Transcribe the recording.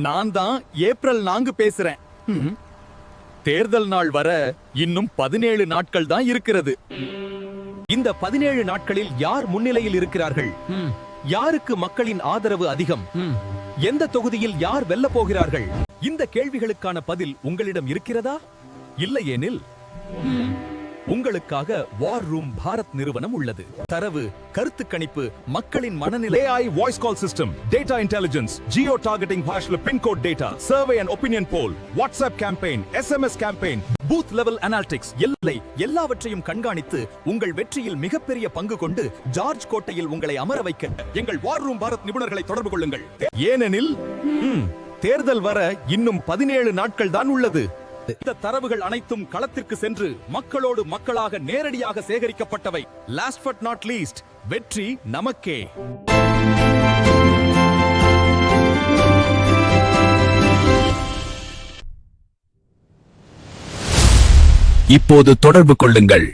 நான் தான் ஏப்ரல் 4 பேசுறேன். தேர்தல் நாள் வர இன்னும் 17 நாட்கள் தான் இருக்கிறது. இந்த 17 நாட்களில் யார் முன்னிலையில் இருக்கிறார்கள்? யாருக்கு மக்களின் ஆதரவு அதிகம்? எந்த தொகுதியில் யார் வெல்ல போகிறார்கள்? இந்த கேள்விகளுக்கான பதில் உங்களிடம் இருக்கிறதா? இல்லையெனில் உங்களுக்காக வார் ரூம் பாரத் நிறுவனம் உள்ளது. தரவு, கருத்து கணிப்பு, மக்களின் மனநிலை, AI voice call system, data intelligence, geo targeting partial pin code data, survey and opinion poll, WhatsApp campaign, SMS campaign, booth level analytics எல்லாவற்றையும் கண்காணித்து உங்கள் வெற்றியில் மிகப்பெரிய பங்கு கொண்டு ஜார்ஜ் கோட்டையில் உங்களை அமர வைக்க எங்கள் வார் ரூம் பாரத் நிபுணர்களை தொடர்பு கொள்ளுங்கள். ஏனெனில் தேர்தல் வர இன்னும் 17 நாட்கள் தான் உள்ளது. இந்த தரவுகள் அனைத்தும் களத்திற்கு சென்று மக்களோடு மக்களாக நேரடியாக சேகரிக்கப்பட்டவை. லாஸ்ட் பட் நாட் லீஸ்ட், வெற்றி நமக்கே. இப்போது தொடர்பு கொள்ளுங்கள்.